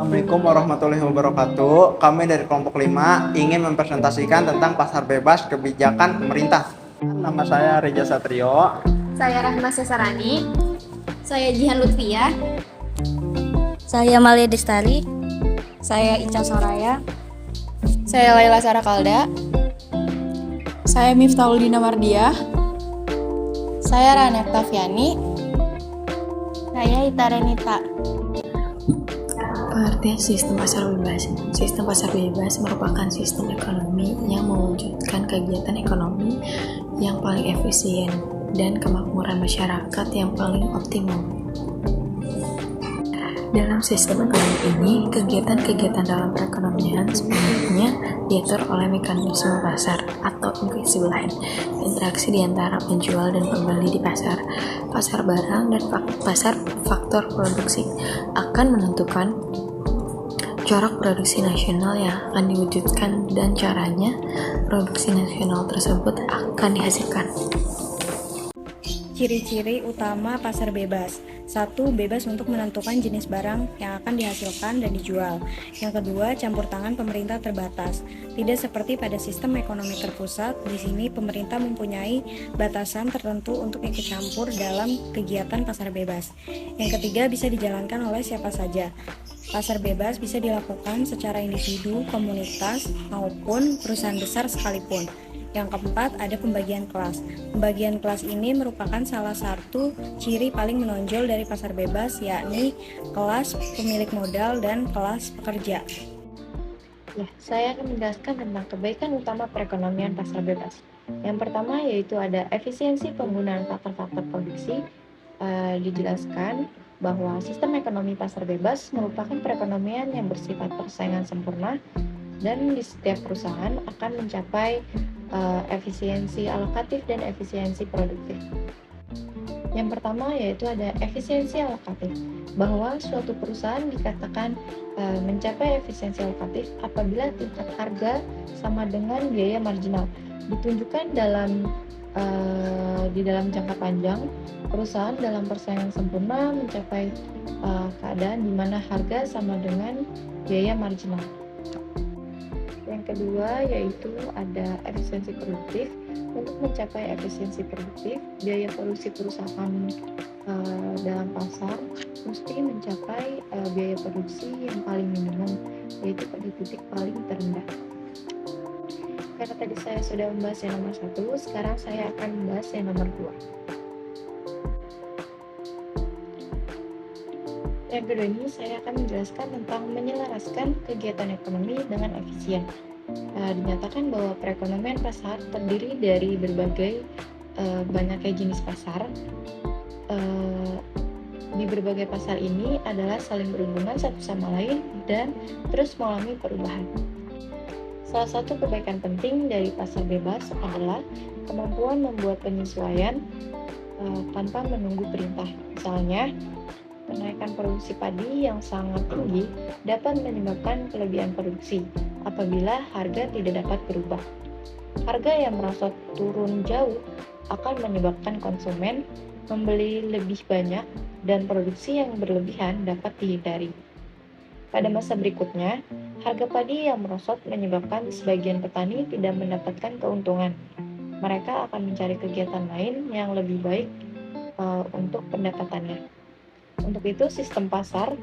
Assalamualaikum warahmatullahi wabarakatuh. Kami dari kelompok 5 ingin mempresentasikan tentang pasar bebas kebijakan pemerintah. Nama saya Reja Satrio. Saya Rahma Sesarani. Saya Jihan Lutfia. Saya Malia Destari. Saya Ica Soraya. Saya Laila Sarakalda. Saya Miftahuldina Mardiah. Saya Rana Tafiani. Saya Ita Renita. Pengertian sistem pasar bebas. Sistem pasar bebas merupakan sistem ekonomi yang mewujudkan kegiatan ekonomi yang paling efisien dan kemakmuran masyarakat yang paling optimum. Dalam sistem ekonomi ini, kegiatan-kegiatan dalam perekonomian sebenarnya diatur oleh mekanisme pasar atau invisible hand, interaksi di antara penjual dan pembeli di pasar. Pasar barang dan pasar faktor produksi akan menentukan corak produksi nasional yang akan diwujudkan dan caranya produksi nasional tersebut akan dihasilkan. Ciri-ciri utama pasar bebas. 1. Bebas untuk menentukan jenis barang yang akan dihasilkan dan dijual. Yang kedua, campur tangan pemerintah terbatas. Tidak seperti pada sistem ekonomi terpusat, di sini pemerintah mempunyai batasan tertentu untuk ikut campur dalam kegiatan pasar bebas. Yang ketiga, bisa dijalankan oleh siapa saja. Pasar bebas bisa dilakukan secara individu, komunitas, maupun perusahaan besar sekalipun. Yang keempat, ada pembagian kelas. Pembagian kelas ini merupakan salah satu ciri paling menonjol dari pasar bebas, yakni kelas pemilik modal dan kelas pekerja. Saya akan menjelaskan tentang kebaikan utama perekonomian pasar bebas. Yang pertama yaitu ada efisiensi penggunaan faktor-faktor produksi. Dijelaskan bahwa sistem ekonomi pasar bebas merupakan perekonomian yang bersifat persaingan sempurna dan di setiap perusahaan akan mencapai efisiensi alokatif dan efisiensi produktif. Yang pertama yaitu ada efisiensi alokatif, bahwa suatu perusahaan dikatakan mencapai efisiensi alokatif apabila tingkat harga sama dengan biaya marginal. Ditunjukkan di dalam jangka panjang, perusahaan dalam persaingan sempurna mencapai keadaan di mana harga sama dengan biaya marginal. Yang kedua yaitu ada efisiensi produktif. Untuk mencapai efisiensi produktif, biaya produksi perusahaan dalam pasar mesti mencapai biaya produksi yang paling minimum, yaitu pada titik paling terendah. Karena tadi saya sudah membahas yang nomor 1, sekarang saya akan membahas yang nomor 2. Yang kedua ini saya akan menjelaskan tentang menyelaraskan kegiatan ekonomi dengan efisien. Dinyatakan bahwa perekonomian pasar terdiri dari berbagai banyaknya jenis pasar. Di berbagai pasar ini adalah saling berhubungan satu sama lain dan terus mengalami perubahan. Salah satu kebaikan penting dari pasar bebas adalah kemampuan membuat penyesuaian tanpa menunggu perintah. Misalnya, kenaikan produksi padi yang sangat tinggi dapat menyebabkan kelebihan produksi apabila harga tidak dapat berubah. Harga yang merosot turun jauh akan menyebabkan konsumen membeli lebih banyak dan produksi yang berlebihan dapat dihindari. Pada masa berikutnya, harga padi yang merosot menyebabkan sebagian petani tidak mendapatkan keuntungan. Mereka akan mencari kegiatan lain yang lebih baik untuk pendapatannya. Untuk itu, sistem pasar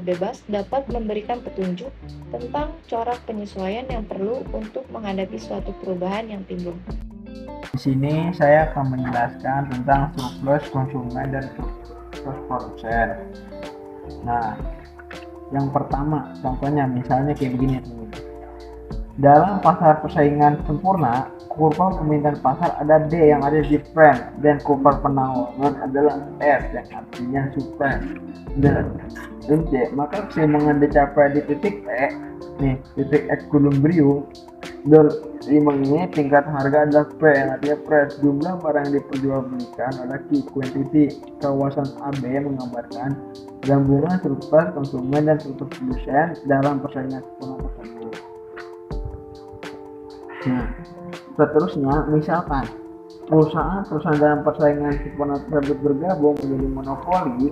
bebas dapat memberikan petunjuk tentang corak penyesuaian yang perlu untuk menghadapi suatu perubahan yang timbul. Di sini saya akan menjelaskan tentang surplus konsumen dan surplus produsen. Nah, yang pertama, contohnya misalnya kayak begini. Dalam pasar persaingan sempurna, kurva permintaan pasar ada D yang ada di frame, dan kurva penawaran adalah S yang artinya supply. Dan C, maka keseimbangan dicapai di titik E, nih titik equilibrium. Seimbang ini tingkat harga adalah P yang artinya price, jumlah barang yang diperjualbelikan adalah Q, quantity. Kawasan AB menggambarkan gabungan surplus konsumen dan surplus produsen dalam persaingan sempurna tersebut. Nah, seterusnya misalkan perusahaan dalam persaingan sempurna tersebut bergabung menjadi monopoli,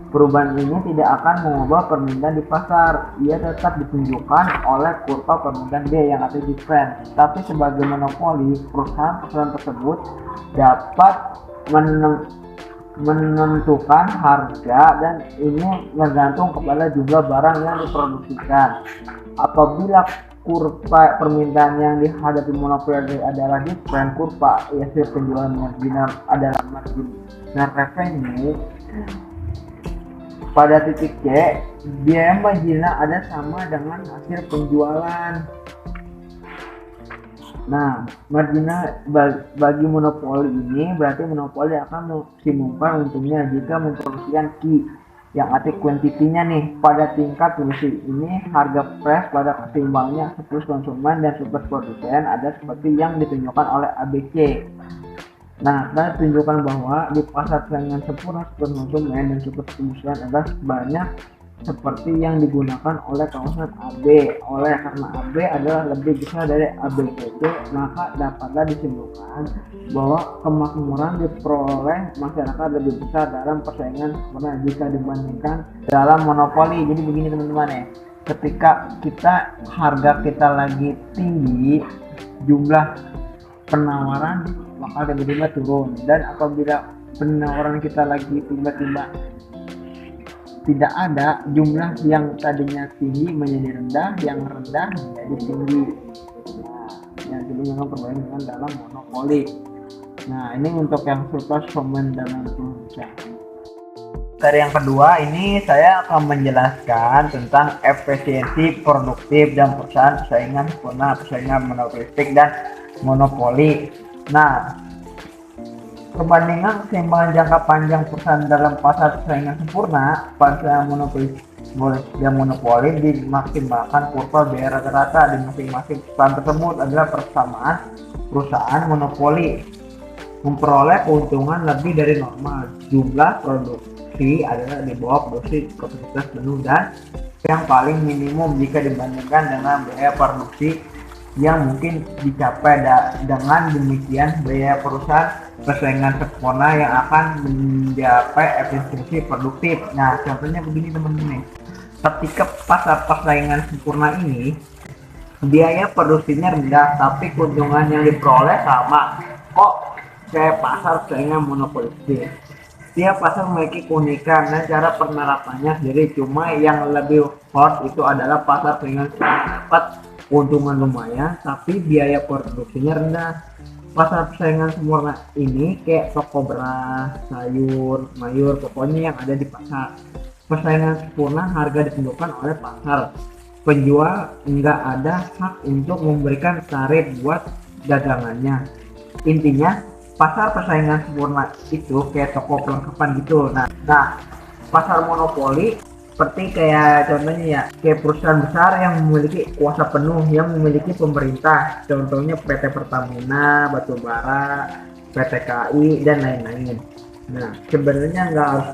perubahan ini tidak akan mengubah permintaan di pasar. Ia tetap ditunjukkan oleh kurva permintaan dia yang ada di trend. Tapi sebagai monopoli, perusahaan tersebut dapat menentukan harga, dan ini tergantung kepada jumlah barang yang diproduksikan. Apabila kurva permintaan yang dihadapi monopoli adalah di trend, kurva hasil penjualan marginal adalah marginal revenue. Pada titik C, biaya marginal ada sama dengan hasil penjualan. Nah, marginal bagi monopoli ini berarti monopoli akan mengoptimalkan untungnya jika memproduksikan Q yang arti kuantitinya nih pada tingkat produksi. Ini harga price pada keseimbangannya surplus konsumen dan surplus produsen ada seperti yang ditunjukkan oleh ABC. Nah, kita tunjukkan bahwa di pasar persaingan sempurna surplus konsumen dan surplus produsen adalah banyak seperti yang digunakan oleh kawasan AB. Karena AB adalah lebih besar dari ABCD, maka dapatlah disimpulkan bahwa kemakmuran diperoleh masyarakat lebih besar dalam persaingan sempurna jika dibandingkan dalam monopoli. Jadi begini teman-teman ya, ketika harga kita lagi tinggi, jumlah penawaran bakal tiba-tiba turun, dan apabila penawaran kita lagi tiba-tiba tidak ada, jumlah yang tadinya tinggi menjadi rendah, yang rendah menjadi tinggi. Nah, yang itu memang perbandingan dalam monopoli. Nah, ini untuk yang surplus konsumen dalam perusahaan. Dari yang kedua, ini saya akan menjelaskan tentang efisiensi produktif dan perusahaan persaingan sempurna, persaingan monopolistik dan monopoli. Nah, perbandingan keseimbangan jangka panjang perusahaan dalam pasar persaingan sempurna, pasar monopoli dan monopoli dimaksimalkan kurva biaya rata-rata di masing-masing perusahaan tersebut adalah persamaan perusahaan monopoli memperoleh keuntungan lebih dari normal. Jumlah produksi adalah di bawah produksi kapasitas penuh dan yang paling minimum jika dibandingkan dengan biaya produksi yang mungkin dicapai. Dengan demikian biaya perusahaan persaingan sempurna yang akan mencapai efisiensi produktif. Nah, contohnya begini teman-teman, ketika pasar persaingan sempurna ini biaya produksinya rendah tapi keuntungan yang diperoleh sama kok kayak pasar persaingan monopolistik. Tiap pasar memiliki keunikan dan cara penerapannya sendiri, cuma yang lebih hot itu adalah pasar persaingan dapat keuntungan lumayan tapi biaya produksinya rendah. Pasar persaingan sempurna ini kayak toko beras, sayur, mayur, pokoknya yang ada di pasar persaingan sempurna harga ditentukan oleh pasar. Penjual nggak ada hak untuk memberikan tarif buat dagangannya. Intinya pasar persaingan sempurna itu kayak toko perlengkapan gitu. Nah, pasar monopoli seperti kayak contohnya ya, kayak perusahaan besar yang memiliki kuasa penuh, yang memiliki pemerintah, contohnya PT Pertamina, Batubara, PT KAI dan lain-lain. Nah, sebenarnya nggak harus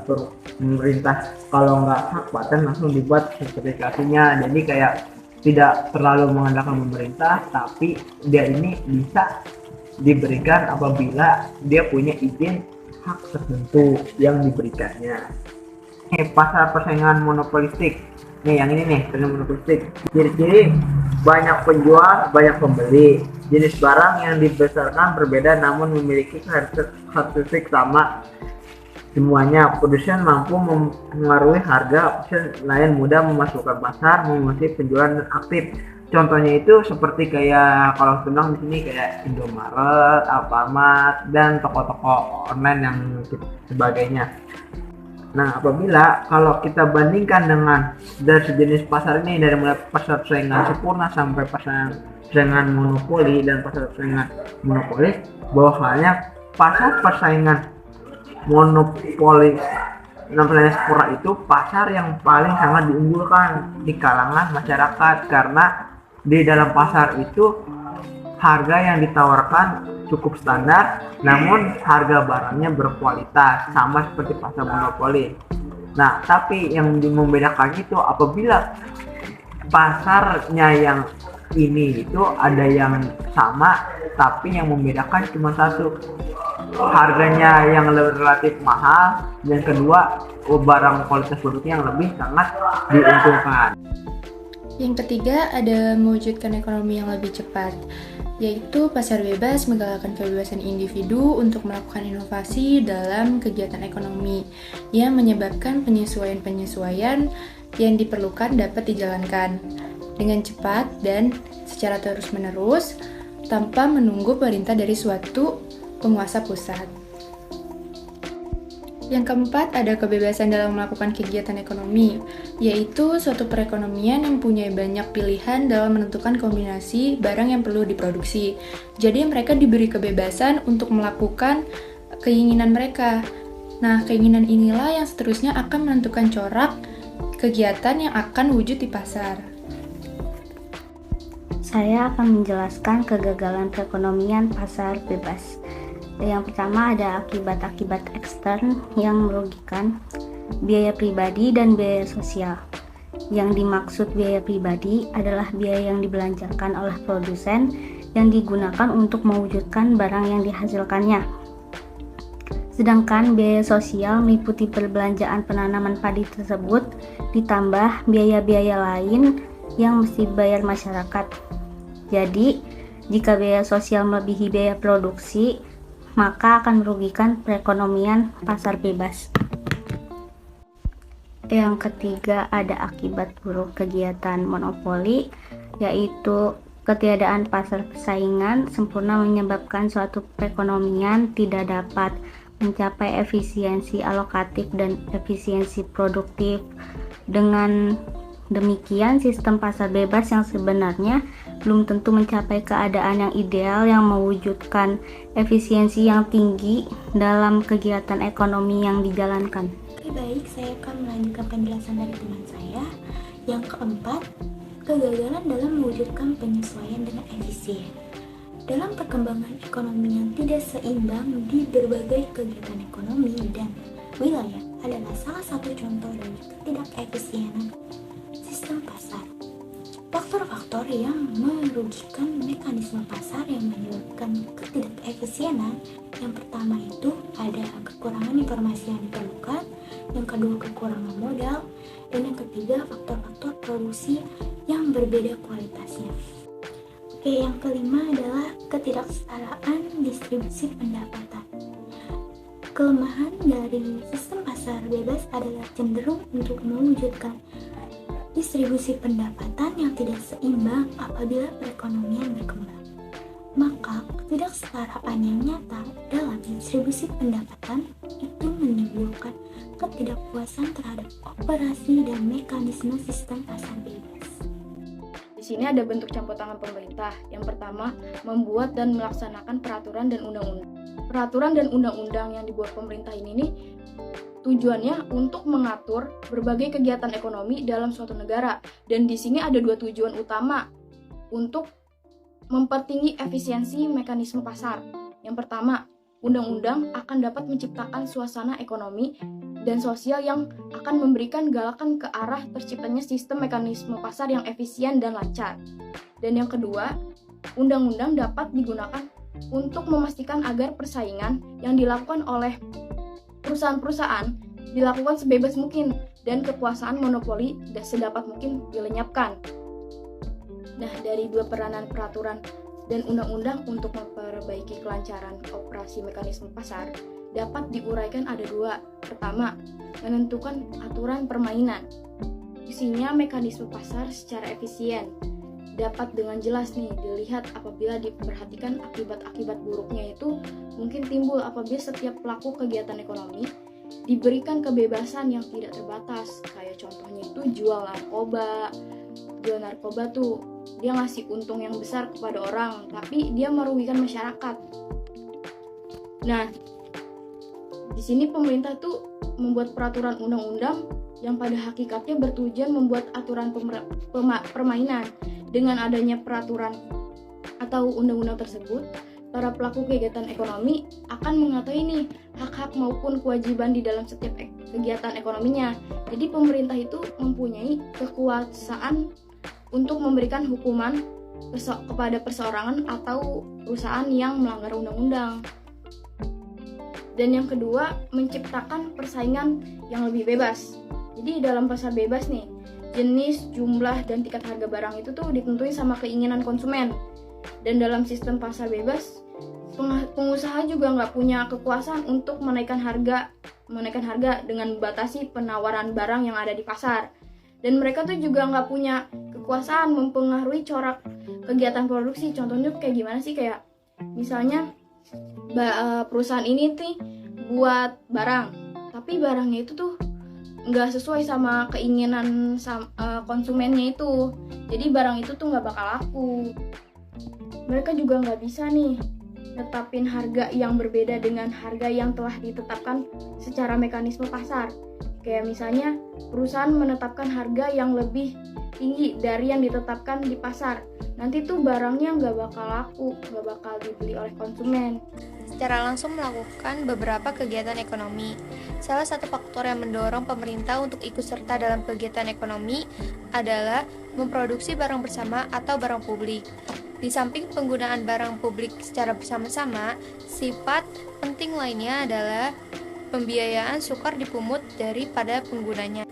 pemerintah, kalau nggak hak paten langsung dibuat sertifikasinya. Jadi kayak tidak terlalu mengandalkan pemerintah, tapi dia ini bisa diberikan apabila dia punya izin hak tertentu yang diberikannya. Pasar persaingan monopolistik nih, yang ini nih, persaingan monopolistik. Ciri-ciri banyak penjual, banyak pembeli. Jenis barang yang dibesarkan berbeda namun memiliki karakteristik sama semuanya. Produsen mampu mempengaruhi harga, produsen lain mudah memasukkan pasar, memenuhi penjualan dan aktif. Contohnya itu seperti kayak kalau sedang di sini kayak Indomaret, Alfamart dan toko-toko online yang sebagainya. Nah, apabila kalau kita bandingkan dengan dari sejenis pasar ini, dari mulai pasar persaingan sempurna sampai pasar persaingan monopoli dan pasar persaingan monopoli, bahwasanya pasar persaingan monopoli dan persaingan sempurna itu pasar yang paling sangat diunggulkan di kalangan masyarakat, karena di dalam pasar itu harga yang ditawarkan cukup standar, namun harga barangnya berkualitas sama seperti pasar monopoli. Nah, tapi yang membedakan itu apabila pasarnya yang ini itu ada yang sama, tapi yang membedakan cuma satu, harganya yang relatif mahal, dan kedua barang kualitas produknya yang lebih sangat diuntungkan. Yang ketiga, ada mewujudkan ekonomi yang lebih cepat, yaitu pasar bebas menggalakkan kebebasan individu untuk melakukan inovasi dalam kegiatan ekonomi yang menyebabkan penyesuaian-penyesuaian yang diperlukan dapat dijalankan dengan cepat dan secara terus-menerus tanpa menunggu perintah dari suatu penguasa pusat. Yang keempat, ada kebebasan dalam melakukan kegiatan ekonomi, yaitu suatu perekonomian yang punya banyak pilihan dalam menentukan kombinasi barang yang perlu diproduksi. Jadi mereka diberi kebebasan untuk melakukan keinginan mereka. Nah, keinginan inilah yang seterusnya akan menentukan corak kegiatan yang akan wujud di pasar. Saya akan menjelaskan kegagalan perekonomian pasar bebas. Yang pertama ada akibat-akibat ekstern yang merugikan biaya pribadi dan biaya sosial. Yang dimaksud biaya pribadi adalah biaya yang dibelanjakan oleh produsen yang digunakan untuk mewujudkan barang yang dihasilkannya. Sedangkan biaya sosial meliputi perbelanjaan penanaman padi tersebut ditambah biaya-biaya lain yang mesti dibayar masyarakat. Jadi, jika biaya sosial melebihi biaya produksi, maka akan merugikan perekonomian pasar bebas. Yang ketiga ada akibat buruk kegiatan monopoli, yaitu ketiadaan pasar persaingan sempurna menyebabkan suatu perekonomian tidak dapat mencapai efisiensi alokatif dan efisiensi produktif. Dengan demikian, sistem pasar bebas yang sebenarnya belum tentu mencapai keadaan yang ideal yang mewujudkan efisiensi yang tinggi dalam kegiatan ekonomi yang dijalankan. Oke, baik, saya akan melanjutkan penjelasan dari teman saya. Yang keempat, kegagalan dalam mewujudkan penyesuaian dengan efisien. Dalam perkembangan ekonomi yang tidak seimbang di berbagai kegiatan ekonomi dan wilayah adalah salah satu contoh dari ketidakefisienan sistem pasar. Faktor-faktor yang merugikan mekanisme pasar yang menyebabkan ketidakefisienan, yang pertama itu ada kekurangan informasi yang diperlukan, yang kedua kekurangan modal, dan yang ketiga faktor-faktor produksi yang berbeda kualitasnya. Oke, yang kelima adalah ketidaksetaraan distribusi pendapatan. Kelemahan dari sistem pasar bebas adalah cenderung untuk mewujudkan distribusi pendapatan yang tidak seimbang apabila perekonomian berkembang. Maka, ketidaksetaraan yang nyata dalam distribusi pendapatan itu menimbulkan ketidakpuasan terhadap operasi dan mekanisme sistem pasar bebas. Di sini ada bentuk campur tangan pemerintah. Yang pertama, membuat dan melaksanakan peraturan dan undang-undang. Peraturan dan undang-undang yang dibuat pemerintah ini nih tujuannya untuk mengatur berbagai kegiatan ekonomi dalam suatu negara. Dan di sini ada dua tujuan utama untuk mempertinggi efisiensi mekanisme pasar. Yang pertama, undang-undang akan dapat menciptakan suasana ekonomi dan sosial yang akan memberikan galakan ke arah terciptanya sistem mekanisme pasar yang efisien dan lancar. Dan yang kedua, undang-undang dapat digunakan untuk memastikan agar persaingan yang dilakukan oleh perusahaan-perusahaan dilakukan sebebas mungkin dan kekuasaan monopoli sedapat mungkin dilenyapkan. Nah, dari dua peranan peraturan dan undang-undang untuk memperbaiki kelancaran operasi mekanisme pasar dapat diuraikan ada dua. Pertama, menentukan aturan permainan. Isinya mekanisme pasar secara efisien. Dapat dengan jelas nih dilihat apabila diperhatikan akibat-akibat buruknya itu mungkin timbul apabila setiap pelaku kegiatan ekonomi diberikan kebebasan yang tidak terbatas. Kayak contohnya itu jual narkoba tuh dia ngasih untung yang besar kepada orang, tapi dia merugikan masyarakat. Nah, di sini pemerintah tuh membuat peraturan undang-undang yang pada hakikatnya bertujuan membuat aturan permainan. Dengan adanya peraturan atau undang-undang tersebut, para pelaku kegiatan ekonomi akan mengetahui nih hak-hak maupun kewajiban di dalam setiap kegiatan ekonominya. Jadi pemerintah itu mempunyai kekuasaan untuk memberikan hukuman kepada perseorangan atau perusahaan yang melanggar undang-undang. Dan yang kedua, menciptakan persaingan yang lebih bebas. Jadi dalam pasar bebas nih, jenis, jumlah, dan tingkat harga barang itu tuh ditentuin sama keinginan konsumen. Dan dalam sistem pasar bebas, pengusaha juga nggak punya kekuasaan untuk menaikkan harga dengan membatasi penawaran barang yang ada di pasar. Dan mereka tuh juga nggak punya kekuasaan mempengaruhi corak kegiatan produksi. Contohnya kayak gimana sih, kayak misalnya perusahaan ini tuh buat barang, tapi barangnya itu tuh nggak sesuai sama keinginan konsumennya itu, jadi barang itu tuh nggak bakal laku. Mereka juga nggak bisa nih netapin harga yang berbeda dengan harga yang telah ditetapkan secara mekanisme pasar. Kayak misalnya perusahaan menetapkan harga yang lebih tinggi dari yang ditetapkan di pasar, nanti tuh barangnya nggak bakal laku, nggak bakal dibeli oleh konsumen. Secara langsung melakukan beberapa kegiatan ekonomi. Salah satu faktor yang mendorong pemerintah untuk ikut serta dalam kegiatan ekonomi adalah memproduksi barang bersama atau barang publik. Di samping penggunaan barang publik secara bersama-sama, sifat penting lainnya adalah pembiayaan sukar dipungut daripada penggunanya.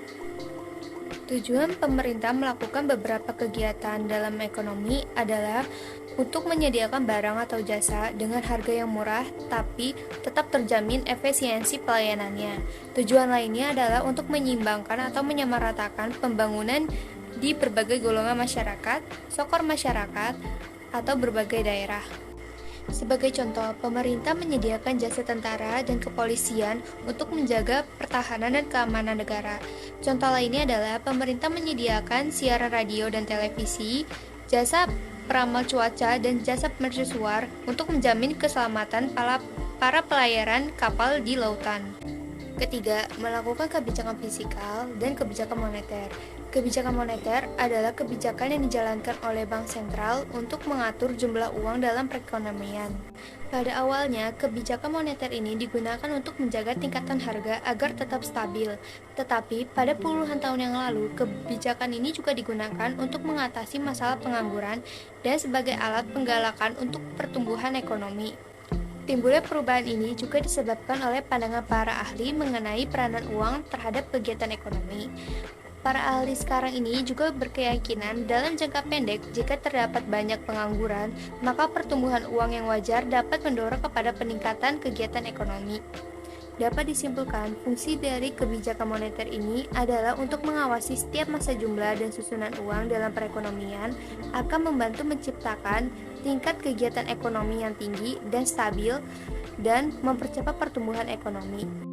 Tujuan pemerintah melakukan beberapa kegiatan dalam ekonomi adalah untuk menyediakan barang atau jasa dengan harga yang murah tapi tetap terjamin efisiensi pelayanannya. Tujuan lainnya adalah untuk menyeimbangkan atau menyamaratakan pembangunan di berbagai golongan masyarakat, sektor masyarakat, atau berbagai daerah. Sebagai contoh, pemerintah menyediakan jasa tentara dan kepolisian untuk menjaga pertahanan dan keamanan negara. Contoh lainnya adalah pemerintah menyediakan siaran radio dan televisi, jasa peramal cuaca, dan jasa mercusuar untuk menjamin keselamatan para pelayaran kapal di lautan. Ketiga, melakukan kebijakan fiskal dan kebijakan moneter. Kebijakan moneter adalah kebijakan yang dijalankan oleh bank sentral untuk mengatur jumlah uang dalam perekonomian. Pada awalnya, kebijakan moneter ini digunakan untuk menjaga tingkatan harga agar tetap stabil. Tetapi, pada puluhan tahun yang lalu, kebijakan ini juga digunakan untuk mengatasi masalah pengangguran dan sebagai alat penggalakan untuk pertumbuhan ekonomi. Timbulnya perubahan ini juga disebabkan oleh pandangan para ahli mengenai peranan uang terhadap kegiatan ekonomi. Para ahli sekarang ini juga berkeyakinan dalam jangka pendek jika terdapat banyak pengangguran, maka pertumbuhan uang yang wajar dapat mendorong kepada peningkatan kegiatan ekonomi. Dapat disimpulkan, fungsi dari kebijakan moneter ini adalah untuk mengawasi setiap masa jumlah dan susunan uang dalam perekonomian, akan membantu menciptakan tingkat kegiatan ekonomi yang tinggi dan stabil, dan mempercepat pertumbuhan ekonomi.